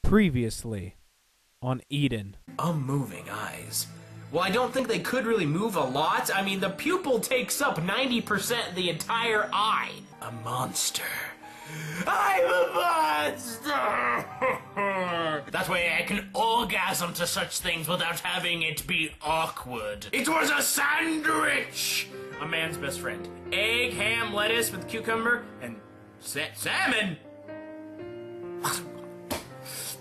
Previously on Eden. Unmoving eyes. Well, I don't think they could really move a lot. I mean, the pupil takes up 90% of the entire eye. A monster. I'm a monster! That way I can orgasm to such things without having it be awkward. It was a sandwich! A man's best friend. Egg, ham, lettuce with cucumber, and salmon!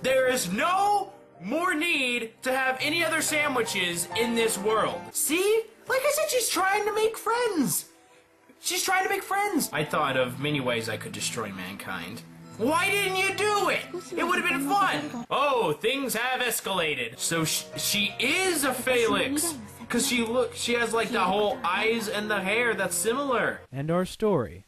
There is no more need to have any other sandwiches in this world. See? Like I said, she's trying to make friends. She's trying to make friends. I thought of many ways I could destroy mankind. Why didn't you do it? It would have been fun. Oh, things have escalated. So she is a phalanx. Because she has like the whole eyes and the hair that's similar. And our story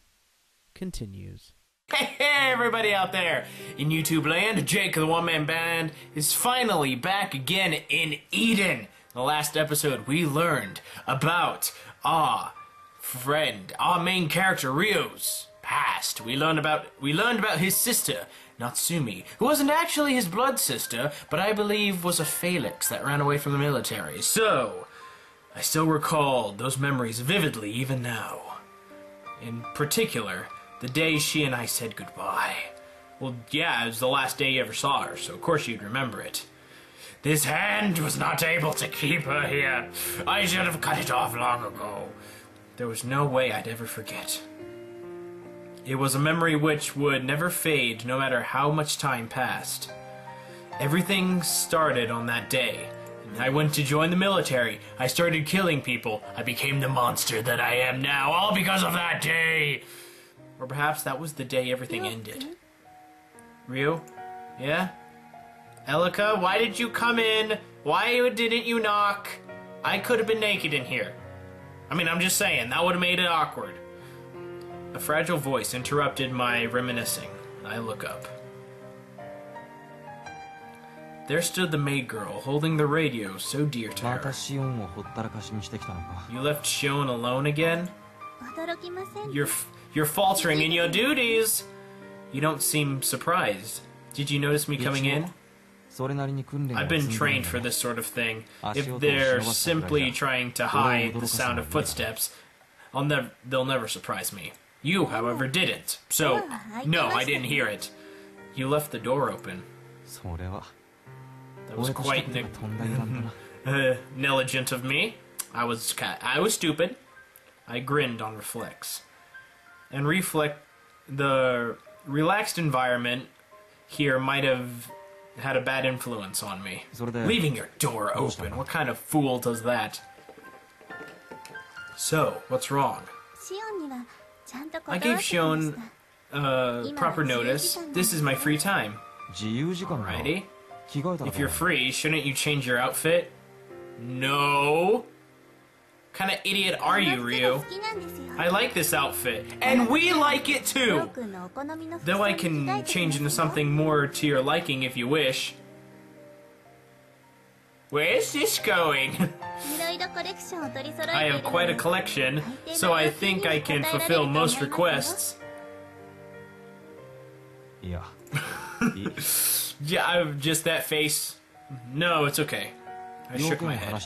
continues. Hey, everybody out there in YouTube land, Jake of the OneManBand is finally back again in Eden. In the last episode, we learned about our friend, our main character, Ryo's past. We learned about his sister, Natsumi, who wasn't actually his blood sister, but I believe was a phalanx that ran away from the military. So, I still recall those memories vividly even now. In particular, the day she and I said goodbye. Well, yeah, it was the last day you ever saw her, so of course you'd remember it. This hand was not able to keep her here. I should have cut it off long ago. There was no way I'd ever forget. It was a memory which would never fade, no matter how much time passed. Everything started on that day. I went to join the military. I started killing people. I became the monster that I am now, all because of that day. Or perhaps that was the day everything ended. Ryo? Yeah? Elica, why did you come in? Why didn't you knock? I could have been naked in here. I mean, I'm just saying, that would have made it awkward. A fragile voice interrupted my reminiscing. I look up. There stood the maid girl, holding the radio so dear to her. You left Shion alone again? You're faltering in your duties! You don't seem surprised. Did you notice me coming in? I've been trained for this sort of thing. If they're simply trying to hide the sound of footsteps, they'll never surprise me. You, however, didn't. So, no, I didn't hear it. You left the door open. That was quite negligent of me. I was stupid. I grinned on reflex. And the relaxed environment here might have had a bad influence on me. Leaving your door open. What kind of fool does that? So, what's wrong? I gave Shion proper notice. This is my free time. Alrighty. If you're free, shouldn't you change your outfit? No. What kind of idiot are you, Ryo? I like this outfit. And we like it too! Though I can change into something more to your liking if you wish. Where's this going? I have quite a collection, so I think I can fulfill most requests. Yeah. Yeah, I've just that face. No, it's okay. I shook my head.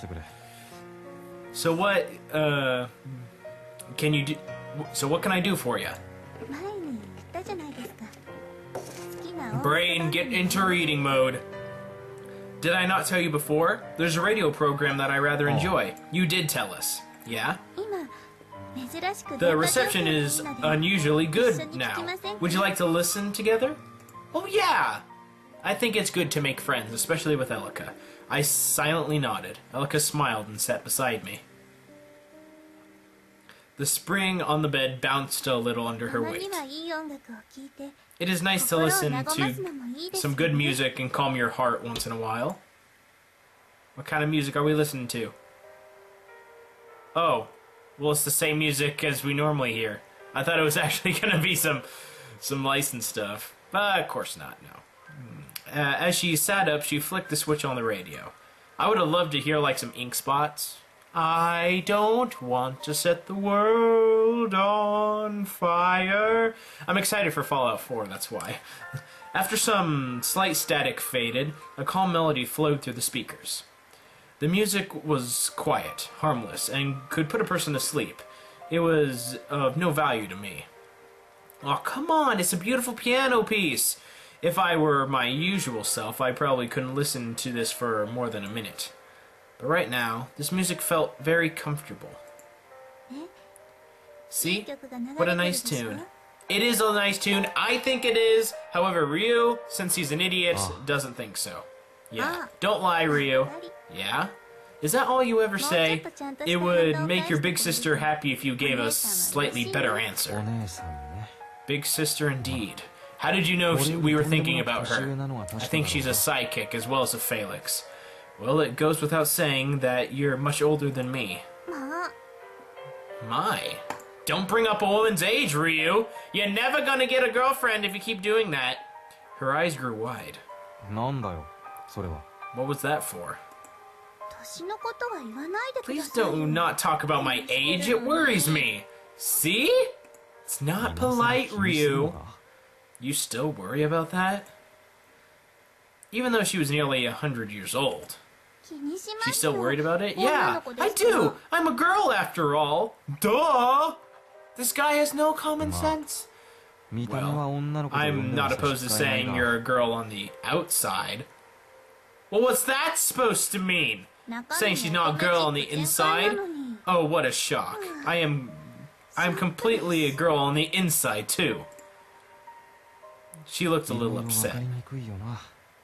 So what, can you do? So what can I do for you? Brain, get into reading mode. Did I not tell you before? There's a radio program that I rather enjoy. You did tell us. Yeah? The reception is unusually good now. Would you like to listen together? Oh yeah! I think it's good to make friends, especially with Elica. I silently nodded. Elica smiled and sat beside me. The spring on the bed bounced a little under her weight. It is nice to listen to some good music and calm your heart once in a while. What kind of music are we listening to? Oh, well, it's the same music as we normally hear. I thought it was actually going to be some licensed stuff. But of course not, no. As she sat up, she flicked the switch on the radio. I would have loved to hear like some ink spots. I don't want to set the world on fire. I'm excited for Fallout 4, that's why. After some slight static faded, a calm melody flowed through the speakers. The music was quiet, harmless, and could put a person to sleep. It was of no value to me. Oh, come on, it's a beautiful piano piece! If I were my usual self, I probably couldn't listen to this for more than a minute. But right now, this music felt very comfortable. See? What a nice tune. It is a nice tune. I think it is. However, Ryu, since he's an idiot, doesn't think so. Yeah. Don't lie, Ryu. Yeah? Is that all you ever say? It would make your big sister happy if you gave a slightly better answer. Big sister indeed. How did you know we were thinking about her? I think she's a sidekick as well as a Felix. Well, it goes without saying that you're much older than me. My. Don't bring up a woman's age, Ryu. You're never gonna get a girlfriend if you keep doing that. Her eyes grew wide. What was that for? Please do not talk about my age. It worries me. See? It's not polite, Ryu. You still worry about that? Even though she was nearly 100 years old. She's still worried about it? Yeah, I do! I'm a girl after all! Duh! This guy has no common sense. Well, I'm not opposed to saying you're a girl on the outside. Well, what's that supposed to mean? Saying she's not a girl on the inside? Oh, what a shock. I'm completely a girl on the inside, too. She looked a little upset.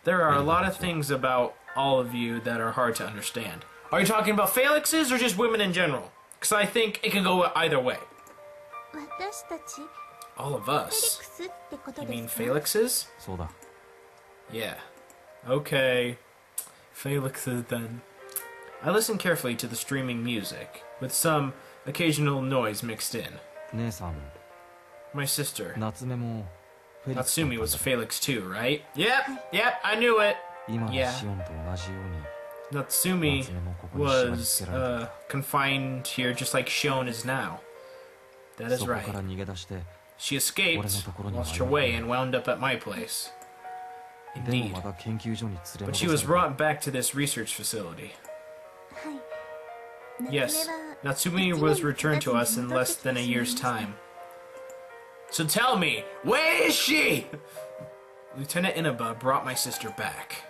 There are a lot of things about all of you that are hard to understand. Are you talking about Felixes or just women in general? Because I think it can go either way. All of us? You mean Felixes? Yeah. Okay. Felixes then. I listened carefully to the streaming music, with some occasional noise mixed in. My sister. Natsumi was a Felix too, right? Yep, I knew it. Yeah. Natsumi was confined here just like Shion is now. That is right. She escaped, lost her way, and wound up at my place. Indeed. But she was brought back to this research facility. Yes, Natsumi was returned to us in less than a year's time. So tell me, where is she? Lieutenant Inaba brought my sister back.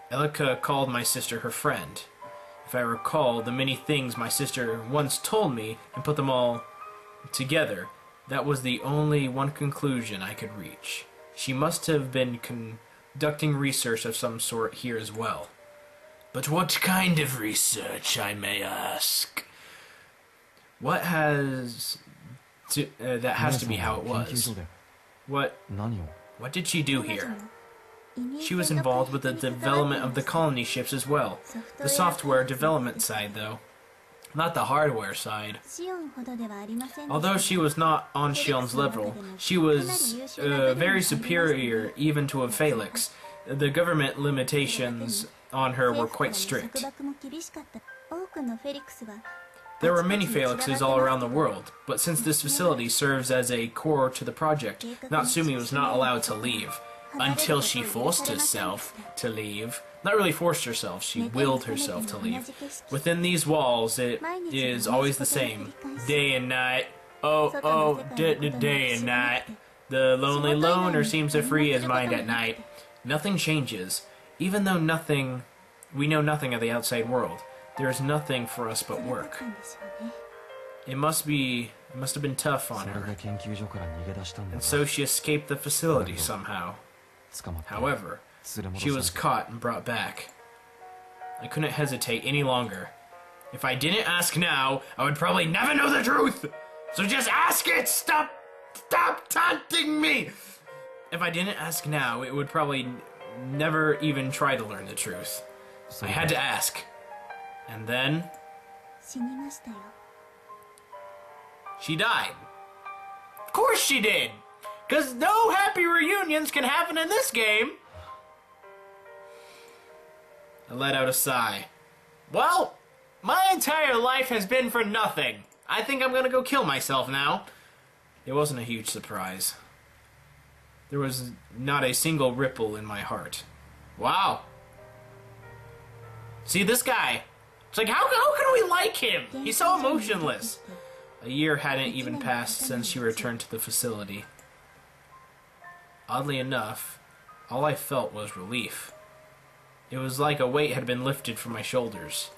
Elica called my sister her friend. If I recall the many things my sister once told me and put them all together, that was the only one conclusion I could reach. She must have been conducting research of some sort here as well. But what kind of research, I may ask? What has... that has to be how it was. What did she do here? She was involved with the development of the colony ships as well. The software development side, though. Not the hardware side. Although she was not on Shion's level, she was very superior even to a Felix. The government limitations on her were quite strict. There were many Felixes all around the world, but since this facility serves as a core to the project, Natsumi was not allowed to leave. Until she forced herself to leave. Not really forced herself, she willed herself to leave. Within these walls, it is always the same. Day and night. Day and night. The lonely loner seems to free his mind at night. Nothing changes. Even though we know nothing of the outside world. There is nothing for us but work. It must have been tough on her. And so she escaped the facility somehow. However, she was caught and brought back. I couldn't hesitate any longer. If I didn't ask now, I would probably never know the truth! So just ask it! Stop taunting me! If I didn't ask now, it would probably never even try to learn the truth. I had to ask. And then... she died. Of course she did! 'Cause no happy reunions can happen in this game! I let out a sigh. Well, my entire life has been for nothing. I think I'm gonna go kill myself now. It wasn't a huge surprise. There was not a single ripple in my heart. Wow. See, this guy. It's like, how can we like him? He's so emotionless. A year hadn't even passed since she returned to the facility. Oddly enough, all I felt was relief. It was like a weight had been lifted from my shoulders.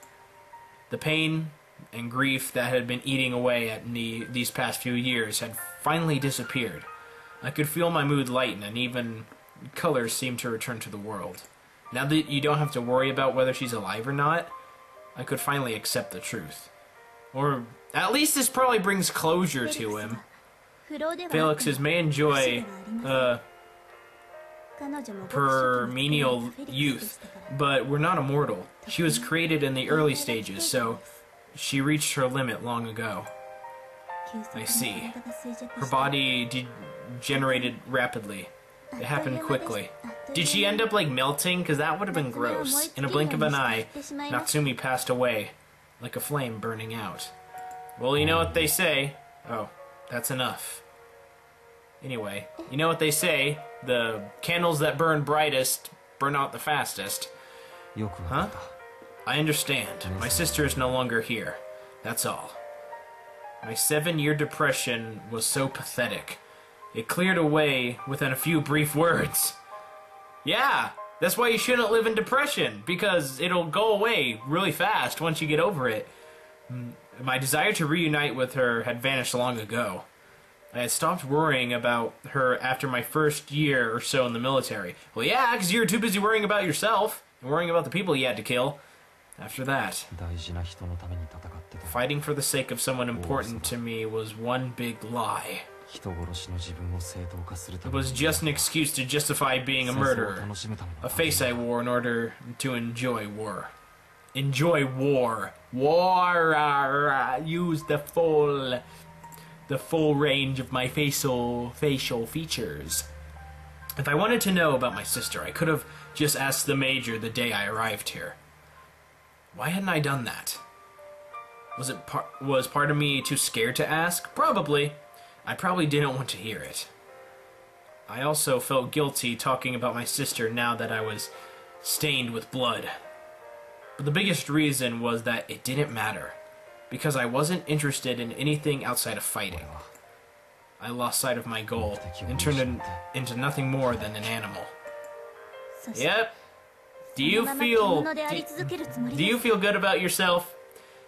The pain and grief that had been eating away at me these past few years had finally disappeared. I could feel my mood lighten, and even colors seemed to return to the world. Now that you don't have to worry about whether she's alive or not, I could finally accept the truth. Or at least this probably brings closure to him. Felix's may enjoy perennial youth, but we're not immortal. She was created in the early stages, so she reached her limit long ago. I see. Her body degenerated rapidly. It happened quickly. Did she end up like melting? Because that would have been gross. In a blink of an eye, Natsumi passed away, like a flame burning out. Well, you know what they say. Oh, that's enough. Anyway, you know what they say. The candles that burn brightest burn out the fastest. Huh? I understand. My sister is no longer here. That's all. My 7-year depression was so pathetic. It cleared away within a few brief words. Yeah, that's why you shouldn't live in depression, because it'll go away really fast once you get over it. My desire to reunite with her had vanished long ago. I had stopped worrying about her after my first year or so in the military. Well, yeah, because you were too busy worrying about yourself and worrying about the people you had to kill. After that, fighting for the sake of someone important to me was one big lie. It was just an excuse to justify being a murderer. A face I wore in order to enjoy war. Enjoy war. War. Use the full range of my facial features. If I wanted to know about my sister, I could have just asked the Major the day I arrived here. Why hadn't I done that? Was part of me too scared to ask? Probably. I probably didn't want to hear it. I also felt guilty talking about my sister now that I was stained with blood. But the biggest reason was that it didn't matter, because I wasn't interested in anything outside of fighting. I lost sight of my goal and turned into nothing more than an animal. Yep. Do you feel good about yourself?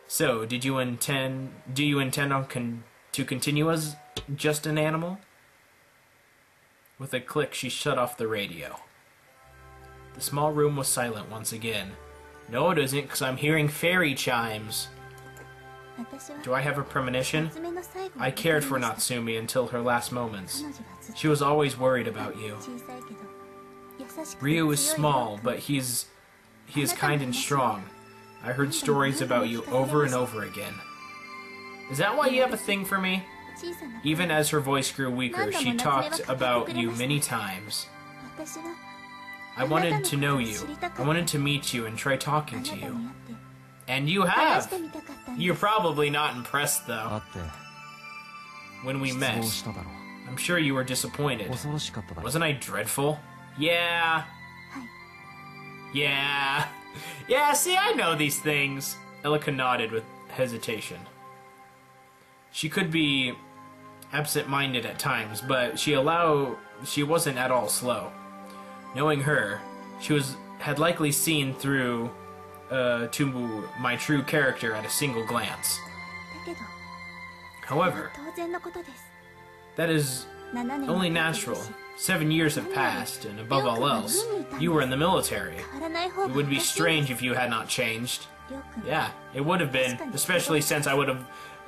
So, do you intend on to continue as just an animal? With a click, she shut off the radio. The small room was silent once again. No, it isn't, because I'm hearing fairy chimes. Do I have a premonition? I cared for Natsumi until her last moments. She was always worried about you. Ryu is small, but he is kind and strong. I heard stories about you over and over again. Is that why you have a thing for me? Even as her voice grew weaker, she talked about you many times. I wanted to know you. I wanted to meet you and try talking to you. And you have! You're probably not impressed, though. When we met, I'm sure you were disappointed. Wasn't I dreadful? Yeah. Yeah. Yeah, see, I know these things. Elica nodded with hesitation. She could be absent-minded at times, but she wasn't at all slow. Knowing her, she had likely seen through to my true character at a single glance. However, that is only natural. 7 years have passed, and above all else, you were in the military. It would be strange if you had not changed. Yeah, it would have been, especially since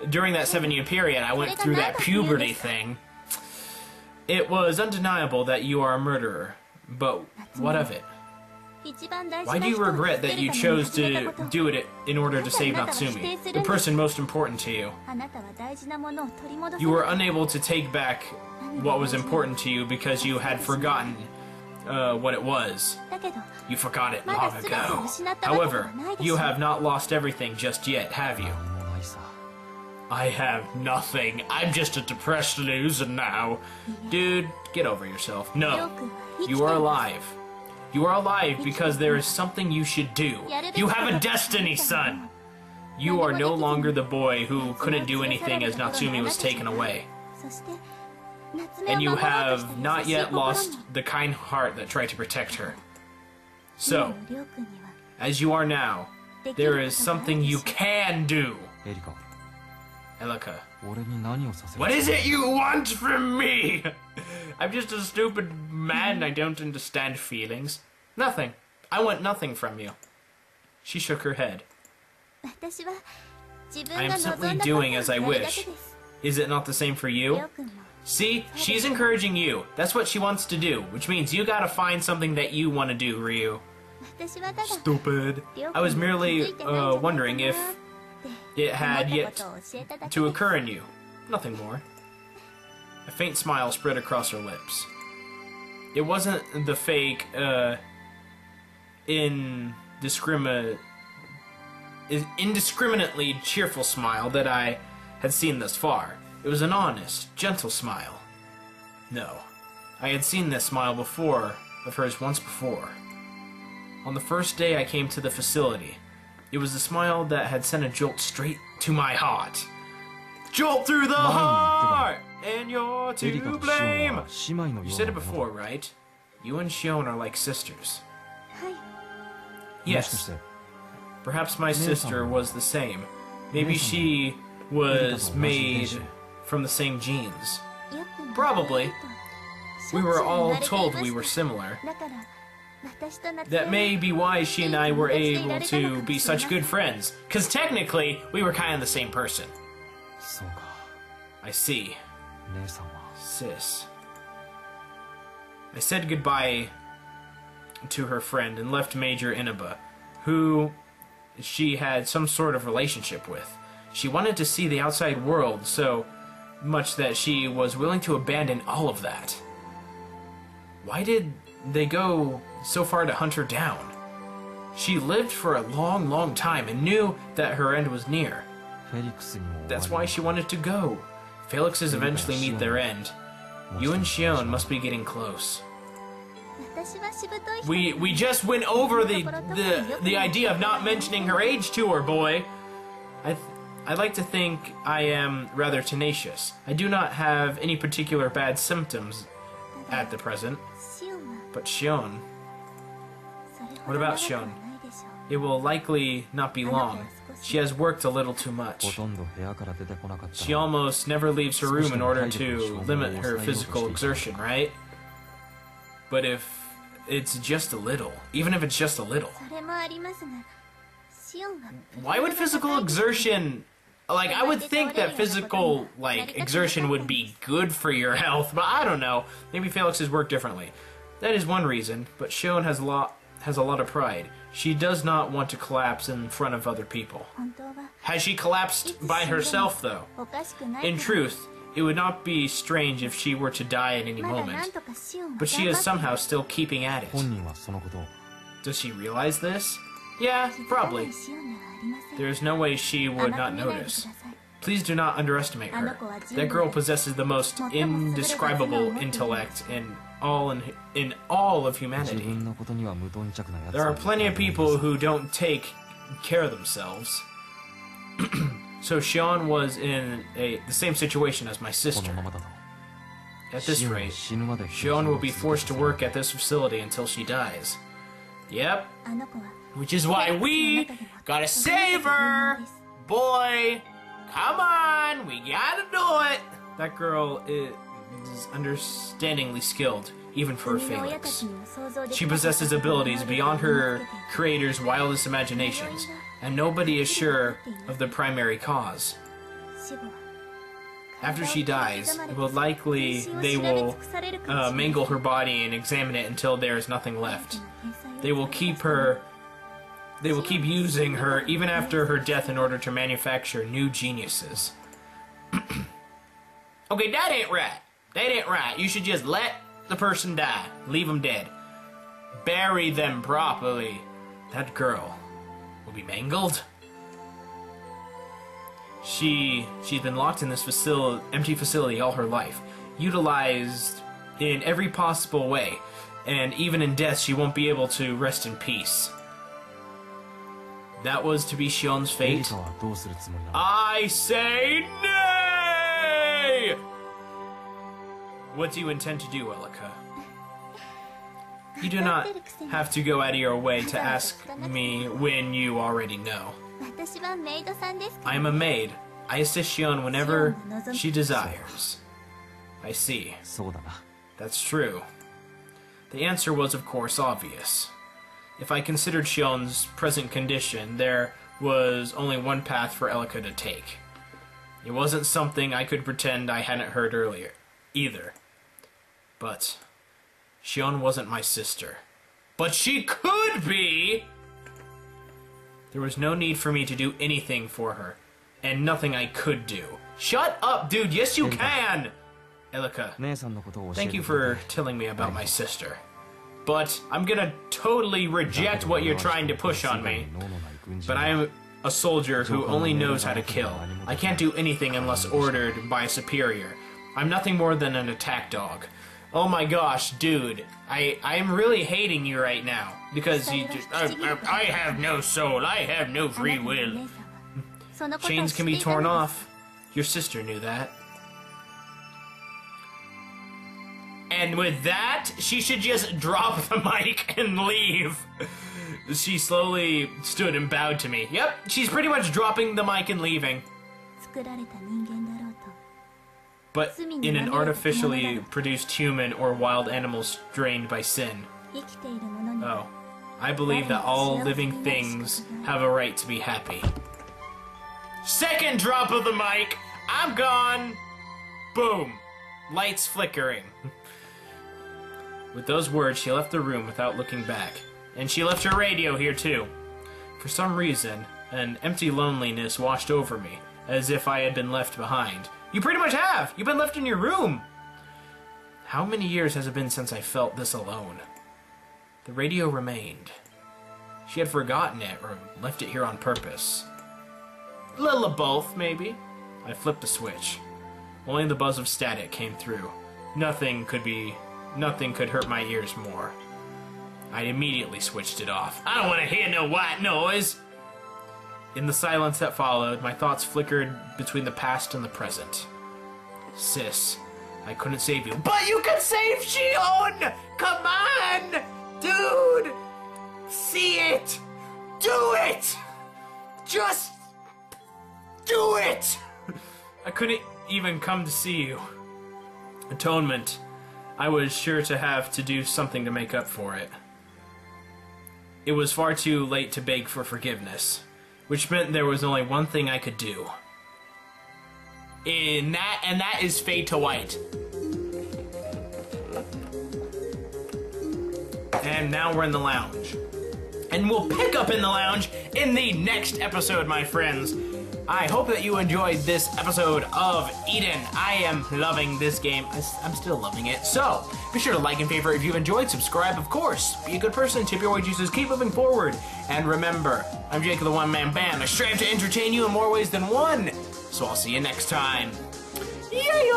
during that 7-year period, I went through that puberty thing. It was undeniable that you are a murderer, but what of it? Why do you regret that you chose to do it in order to save Natsumi, the person most important to you? You were unable to take back what was important to you because you had forgotten what it was. You forgot it long ago. However, you have not lost everything just yet, have you? I have nothing. I'm just a depressed loser now. Dude, Get over yourself. No. You are alive. You are alive because there is something you should do. You have a destiny, son! You are no longer the boy who couldn't do anything as Natsumi was taken away. And you have not yet lost the kind heart that tried to protect her. So, as you are now, there is something you can do. Elica. What is it you want from me? I'm just a stupid man and I don't understand feelings. Nothing. I want nothing from you. She shook her head. I am simply doing as I wish. Is it not the same for you? See, she's encouraging you. That's what she wants to do, which means you gotta find something that you want to do, Ryu. Stupid. I was merely wondering if it had yet to occur in you. Nothing more. A faint smile spread across her lips. It wasn't the fake, indiscriminately cheerful smile that I had seen thus far. It was an honest, gentle smile. No, I had seen this smile before, of hers once before. On the first day I came to the facility, it was a smile that had sent a jolt straight to my heart. Jolt through the heart! And you're to blame! You said it before, right? You and Shion are like sisters. Yes. Perhaps my sister was the same. Maybe she was made from the same genes. Probably. We were all told we were similar. That may be why she and I were able to be such good friends. Because technically, we were kind of the same person. I see. Sis. I said goodbye to her friend and left Major Inaba, who she had some sort of relationship with. She wanted to see the outside world so much that she was willing to abandon all of that. Why did they go so far to hunt her down? She lived for a long, long time and knew that her end was near. That's why she wanted to go. Felixes eventually meet their end. You and Shion must be getting close. We just went over the idea of not mentioning her age to her, boy. I like to think I am rather tenacious. I do not have any particular bad symptoms at the present. But Shion... What about Shion? It will likely not be long. She has worked a little too much. She almost never leaves her room in order to limit her physical exertion, right? But if it's just a little, even if it's just a little, why would physical exertion... Like, I would think that physical, like, exertion would be good for your health, but I don't know. Maybe Felix's work differently. That is one reason, but Shion has a lot of pride. She does not want to collapse in front of other people. Has she collapsed by herself, though? In truth, it would not be strange if she were to die at any moment, but she is somehow still keeping at it. Does she realize this? Yeah, probably. There is no way she would not notice. Please do not underestimate her. That girl possesses the most indescribable intellect in all of humanity. There are plenty of people who don't take care of themselves. So Shion was in the same situation as my sister. At this rate, Shion will be forced to work at this facility until she dies. Yep. Which is why we gotta save her! Boy! Come on! We gotta do it! That girl is understandingly skilled, even for Felix. She possesses abilities beyond her creator's wildest imaginations, and nobody is sure of the primary cause. After she dies, they will mangle her body and examine it until there is nothing left. They will keep using her even after her death in order to manufacture new geniuses. Okay, that ain't right. That ain't right. You should just let the person die. Leave them dead. Bury them properly. That girl will be mangled. She's been locked in this empty facility all her life, utilized in every possible way, and even in death she won't be able to rest in peace. That was to be Shion's fate. I say nay! What do you intend to do, Elica? You do not have to go out of your way to ask me when you already know. I am a maid. I assist Shion whenever she desires. I see. That's true. The answer was, of course, obvious. If I considered Shion's present condition, there was only one path for Elica to take. It wasn't something I could pretend I hadn't heard earlier, either. But Shion wasn't my sister. But she could be! There was no need for me to do anything for her, and nothing I could do. Shut up, dude! Yes, you can! Elica, thank you for telling me about my sister. But I'm gonna totally reject what you're trying to push on me. But I am a soldier who only knows how to kill. I can't do anything unless ordered by a superior. I'm nothing more than an attack dog. Oh my gosh, dude. I'm really hating you right now. Because you just... I have no soul. I have no free will. Chains can be torn off. Your sister knew that. And with that, she should just drop the mic and leave. She slowly stood and bowed to me. Yep, she's pretty much dropping the mic and leaving. But in an artificially produced human or wild animal strained by sin. Oh, I believe that all living things have a right to be happy. Second drop of the mic! I'm gone! Boom! Lights flickering. With those words, she left the room without looking back. And she left her radio here too. For some reason, an empty loneliness washed over me, as if I had been left behind. You pretty much have! You've been left in your room! How many years has it been since I felt this alone? The radio remained. She had forgotten it, or left it here on purpose. A little of both, maybe. I flipped the switch. Only the buzz of static came through. Nothing could hurt my ears more. I immediately switched it off. I don't want to hear no white noise! In the silence that followed, my thoughts flickered between the past and the present. Sis, I couldn't save you. But you can save Shion! Come on! Dude! See it! Do it! Just... do it! I couldn't even come to see you. Atonement. I was sure to have to do something to make up for it. It was far too late to beg for forgiveness, which meant there was only one thing I could do. And that is fade to white. And now we're in the lounge. And we'll pick up in the lounge in the next episode, my friends. I hope that you enjoyed this episode of Eden. I am loving this game. I'm still loving it. So, be sure to like and favorite if you've enjoyed. Subscribe, of course. Be a good person. Tip your wages. Keep moving forward. And remember, I'm Jake of the One Man Band. I strive to entertain you in more ways than one. So I'll see you next time. Yeah.